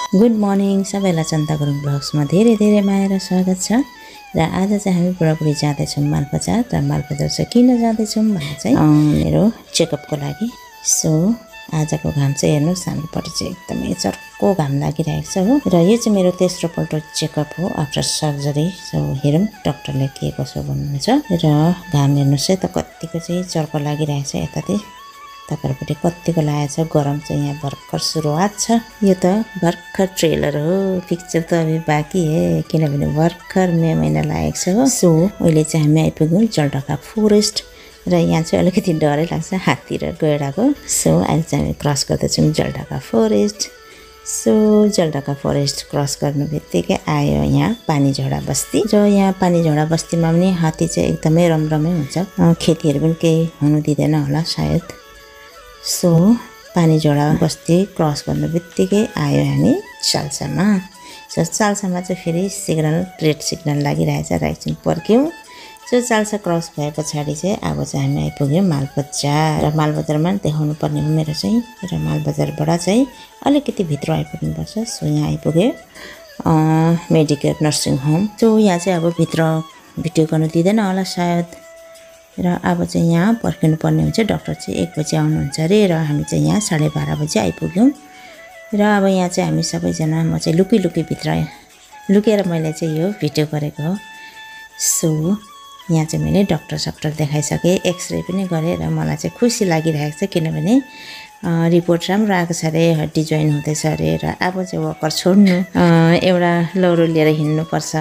Good morning सबैलाई चन्दा गुरुङ ब्लग्समा धेरै धेरै माया र स्वागत छ। र आज चाहिँ हामी बुढाबुढी जाँदैछौँ मालबजार। र मालबजार चाहिँ किन जाँदैछौँ भने चाहिँ मेरो चेकअपको लागि। सो आजको घाम चाहिँ हेर्नुहोस्, हाम्रोपट्टि चाहिँ एकदमै चर्को घाम लागिरहेको छ हो। र यो चाहिँ मेरो तेस्रो पल्ट चेकअप हो आफ्टर सर्जरी। सो हेरौँ डक्टरले के कसो भन्नुहुन्छ। र घाम हेर्नुहोस् है त कतिको चाहिँ चर्को लागिरहेको छ। यतातिर तपाईँहरूपट्टि कतिको लागेको छ। गरम चाहिँ यहाँ भर्खर सुरुवात छ। यो त भर्खर ट्रेलर हो, पिक्चर त अभी बाँकी है, किनभने भर्खर मे महिना लागेको छ हो। सो अहिले चाहिँ हामी आइपुग्यौँ जलढका फरेस्ट। र यहाँ चाहिँ अलिकति डरै लाग्छ हात्ती र गैँडाको। सो अहिले चाहिँ हामी क्रस गर्दैछौँ Jaldhaka forest. So Jaldhaka forest cross गर्नु बित्तिकै आयो यहाँ पानीझोडा बस्ती। र यहाँ पानीझोडा बस्तीमा पनि हात्ती चाहिँ एकदमै रमरमै हुन्छ। खेतीहरू पनि केही हुनु दिँदैन होला सायद। सो पानीझोडा बस्ती क्रस गर्नु बित्तिकै आयो हामी चाल्सामा। सो चाल्सामा चाहिँ फेरि सिग्नल रेड सिग्नल लागिरहेछ, र एकछिन पर्क्यौँ। सो चाल्सा क्रस भए पछाडि चाहिँ अब चाहिँ हामी आइपुग्यौँ मालबजार। र मालबजारमा देखाउनु पर्ने हो मेरो चाहिँ। र मालबजारबाट चाहिँ अलिकति भित्र आइपुग्नुपर्छ। सो यहाँ आइपुग्यो मेडिकेयर नर्सिङ होम। सो यहाँ चाहिँ अब भित्र भिडियो गर्नु दिँदैन होला सायद। र अब चाहिँ यहाँ पर्खिनु पर्ने हुन्छ। डक्टर चाहिँ 1 बजी आउनुहुन्छ अरे। र हामी चाहिँ यहाँ 12:30 बजी आइपुग्यौँ। र अब यहाँ चाहिँ हामी सबैजना, म चाहिँ लुकी भित्र लुकेर मैले चाहिँ यो भिडियो गरेको हो। सो यहाँ चाहिँ मैले डक्टर देखाइसकेँ, एक्सरे पनि गरेँ। र मलाई चाहिँ खुसी लागिरहेको छ, किनभने रिपोर्ट राम्रो आएको छ अरे, हड्डी जोइन हुँदैछ अरे। र अब चाहिँ वकर छोड्नु, एउटा लौरो लिएर हिँड्नुपर्छ,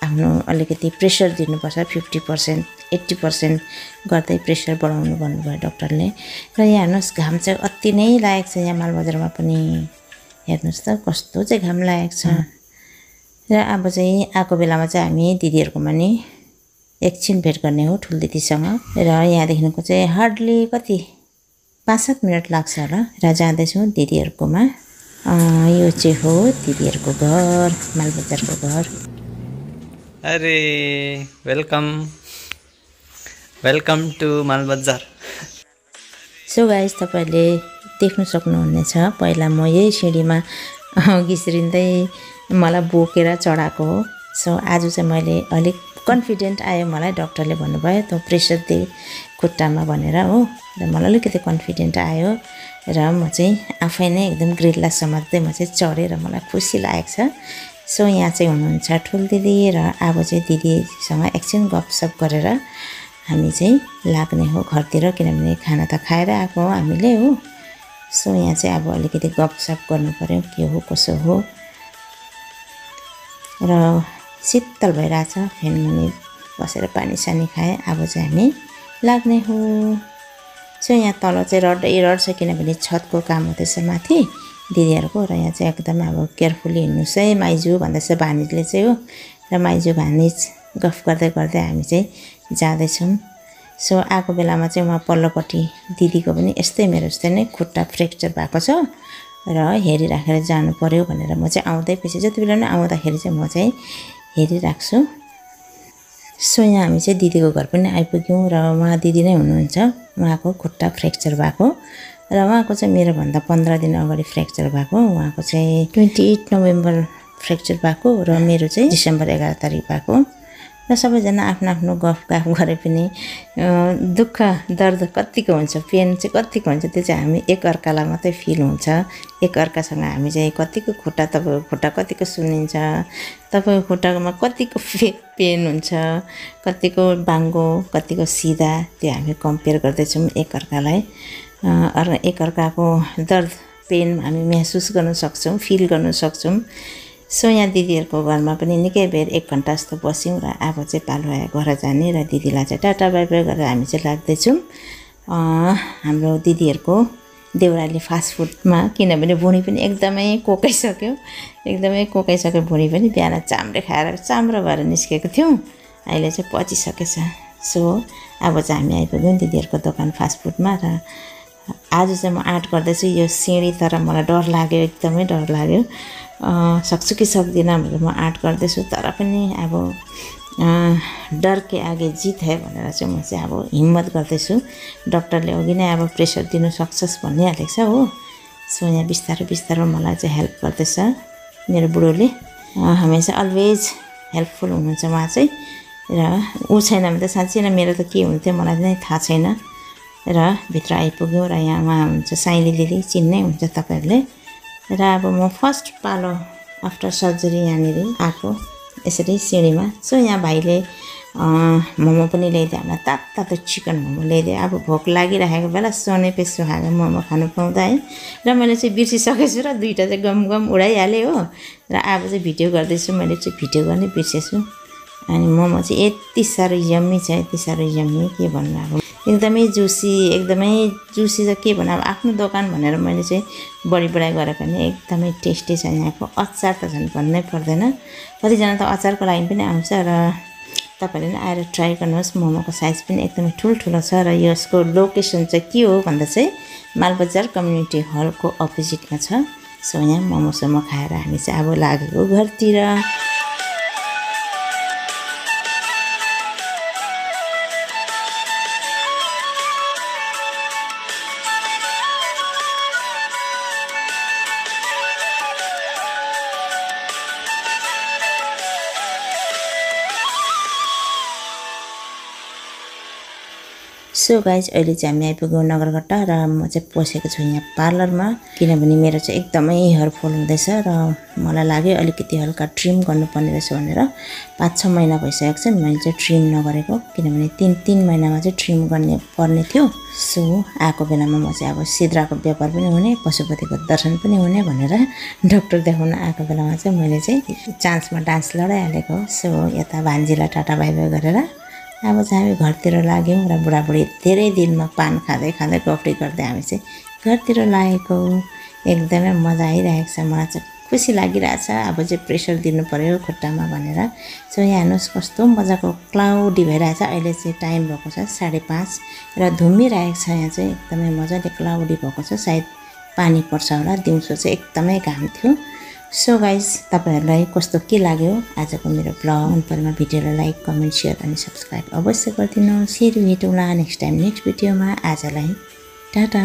आफ्नो अलिकति प्रेसर दिनुपर्छ, 50% 80% गर्दै प्रेसर बढाउनु भन्नुभयो डक्टरले। र यहाँ हेर्नुहोस् घाम चाहिँ अति नै लागेको छ। यहाँ मालबजारमा पनि हेर्नुहोस् त कस्तो चाहिँ घाम लागेको छ। र अब चाहिँ आएको बेलामा चाहिँ हामी दिदीहरूकोमा नि एकछिन भेट गर्ने हो ठुल दिदीसँग। र यहाँदेखिको चाहिँ हार्डली कति 5-7 मिनट लाग्छ होला। र जाँदैछौँ दिदीहरूकोमा। यो चाहिँ हो दिदीहरूको घर, मालबजारको घर। अरे welcome to Malbazar. So guys, तपाईँले देख्नु सक्नुहुनेछ पहिला म यही सिँढीमा घिस्रिँदै मलाई बोकेर चढाएको हो। सो आज चाहिँ मैले अलिक कन्फिडेन्ट आयो मलाई। डक्टरले भन्नुभयो त प्रेसर दे खुट्टामा भनेर हो। र मलाई अलिकति कन्फिडेन्ट आयो। र म चाहिँ आफै नै एकदम ग्रिललाई समात्दै म चाहिँ चढेर मलाई खुसी लागेको छ। सो यहाँ चाहिँ हुनुहुन्छ ठुल दिदी। र अब चाहिँ दिदीसँग एकछिन गफसफ गरेर हामी चाहिँ लाग्ने हो घरतिर, किनभने खाना त खाएर आएको हो हामीले हो। सो यहाँ चाहिँ अब अलिकति गफसफ गर्नु पऱ्यो, के हो कसो हो। र शीतल भइरहेछ, फ्यान मुनि बसेर पानी सानी खाएँ। अब चाहिँ हामी लाग्ने हो। सो यहाँ तल चाहिँ रड छ, किनभने छतको काम हुँदैछ माथि दिदीहरूको। र यहाँ चाहिँ एकदम अब केयरफुल्ली हिँड्नुहोस् है माइजू भन्दैछ भानिजले चाहिँ हो। र माइजू भानिज गफ गर्दै गर्दै हामी चाहिँ जाँदैछौँ। सो आएको बेलामा चाहिँ उहाँ पल्लोपट्टि दिदीको पनि यस्तै मेरो जस्तै नै खुट्टा फ्र्याक्चर भएको छ। र हेरिराखेर जानु पर्यो भनेर म चाहिँ आउँदै पछि जति बेला पनि आउँदाखेरि चाहिँ म चाहिँ हेरिराख्छु। सो यहाँ हामी चाहिँ दिदीको घर पनि आइपुग्यौँ। र उहाँ दिदी नै हुनुहुन्छ, उहाँको खुट्टा फ्र्याक्चर भएको। र उहाँको चाहिँ मेरोभन्दा 15 दिन अगाडि फ्र्याक्चर भएको। उहाँको चाहिँ 28 नोभेम्बर फ्र्याक्चर भएको। र मेरो चाहिँ डिसेम्बर 11 तारिक भएको। र सबैजना आफ्नो गफ गरे पनि दुःख दर्द कतिको हुन्छ, पेन चाहिँ कतिको हुन्छ, त्यो चाहिँ हामी एकअर्कालाई मात्रै फिल हुन्छ। एकअर्कासँग हामी चाहिँ कतिको खुट्टा, तपाईँको खुट्टा कतिको सुनिन्छ, तपाईँको खुट्टामा कतिको पेन हुन्छ, कतिको बाङ्गो कतिको सिधा, त्यो हामी कम्पेयर गर्दैछौँ एकअर्कालाई। एकअर्काको दर्द पेन हामी महसुस गर्न सक्छौँ, फिल गर्न सक्छौँ। सो यहाँ दिदीहरूको घरमा पनि निकै बेर 1 घन्टा जस्तो बस्यौँ। र अब चाहिँ पालो आयो घर जाने। र दिदीलाई चाहिँ टाटा बाई बाई गरेर हामी चाहिँ लाग्दैछौँ हाम्रो दिदीहरूको देउराली फास्ट फुडमा, किनभने भुँडी पनि एकदमै कोकाइसक्यो भुँडी पनि। बिहान चाम्रे खाएर चाम्रो भएर निस्केको थियौँ, अहिले चाहिँ पचिसकेछ। सो अब चाहिँ हामी आइपुग्यौँ दिदीहरूको दोकान फास्ट फुडमा। र आज चाहिँ म आँट गर्दैछु यो सिँढी, तर मलाई डर लाग्यो, एकदमै डर लाग्यो। सक्छु कि सक्दिनँ भनेर म आँट गर्दैछु, तर पनि अब डर के आगे जित है भनेर चाहिँ म चाहिँ अब हिम्मत गर्दैछु। डक्टरले अघि नै अब प्रेसर दिनु सक्छस् भनिहालेको छ हो। सो यहाँ बिस्तारो मलाई चाहिँ हेल्प गर्दैछ। मेरो बुढोले हमेसा अलवेज हेल्पफुल हुनुहुन्छ उहाँ चाहिँ र ऊ छैन भने त साँच्चै नै मेरो त के हुन्थ्यो मलाई नै थाहा छैन र भित्र आइपुग्यो र यहाँ उहाँ हुन्छ साइली दिदी चिन्नै हुन्छ तपाईँहरूले र अब म फर्स्ट पालो आफ्टर सर्जरी यहाँनिर आएको यसरी सिँढीमा सो यहाँ भाइले मोमो पनि ल्याइदियो हामीलाई तातो चिकन मोमो ल्याइदियो अब भोक लागिरहेको बेला सोने पे सुहाएको मोमो खानु पाउँदा है र मैले चाहिँ बिर्सिसकेछु र दुईवटा चाहिँ गम उडाइहालेँ हो र अब चाहिँ भिडियो गर्दैछु मैले चाहिँ भिडियो गर्ने बिर्सेछु अनि मोमो चाहिँ यति साह्रो यम्मी छ यति साह्रो यम्मी के भन्नु अब एकदमै जुसी चाहिँ के भन्नु अब आफ्नो दोकान भनेर मैले चाहिँ बढी बढाइ गरेको नि एकदमै टेस्टी छ यहाँको अचार त झन् भन्नै पर्दैन कतिजना त अचारको लागि पनि आउँछ र तपाईँहरूले पनि आएर ट्राई गर्नुहोस् मोमोको साइज पनि एकदमै ठुल्ठुलो छ र यसको लोकेसन चाहिँ के हो भन्दा चाहिँ मालबजार कम्युनिटी हलको अपोजिटमा छ सो यहाँ मोमोसोमो खाएर हामी चाहिँ अब लागेको घरतिर सो गाइज अहिले चाहिँ हामी आइपुग्यौँ नगरकट्टा र म चाहिँ पसेको छु यहाँ पार्लरमा किनभने मेरो चाहिँ एकदमै हेयर फल हुँदैछ र मलाई लाग्यो अलिकति हल्का ट्रिम गर्नुपर्ने रहेछ भनेर 5-6 महिना भइसकेको छ मैले चाहिँ ट्रिम नगरेको किनभने 3 महिनामा चाहिँ ट्रिम गर्ने पर्ने थियो सो आएको बेलामा म चाहिँ अब सिद्राको व्यापार पनि हुने पशुपतिको दर्शन पनि हुने भनेर डाक्टर देखाउन आएको बेलामा चाहिँ मैले चाहिँ चान्समा डान्स लडाइहालेको सो यता भान्जीलाई टाटा बाइ बाइ गरेर अब चाहिँ हामी घरतिर लाग्यौँ र बुढाबुढी धेरै दिनमा पान खाँदै गफडी गर्दै हामी चाहिँ घरतिर लागेको एकदमै मजा आइरहेको छ मलाई चाहिँ खुसी लागिरहेछ अब चाहिँ प्रेसर दिनु पर्यो खुट्टामा भनेर सो यहाँ हेर्नुहोस् कस्तो मजाको क्लाउडी भइरहेछ अहिले चाहिँ टाइम भएको छ 5:30 र धुम्मिरहेको छ यहाँ चाहिँ एकदमै मजाले क्लाउडी भएको छ सायद पानी पर्छ होला दिउँसो चाहिँ एकदमै घाम थियो सो गाइज तपाईहरूलाई कस्तो के लाग्यो आजको मेरो ब्लग मन परेमा भिडियोलाई लाइक कमेन्ट सेयर अनि सब्सक्राइब अवश्य गरिदिनुहोस् फेरि भेटौँला नेक्स्ट टाइम नेक्स्ट भिडियोमा आजलाई टाटा।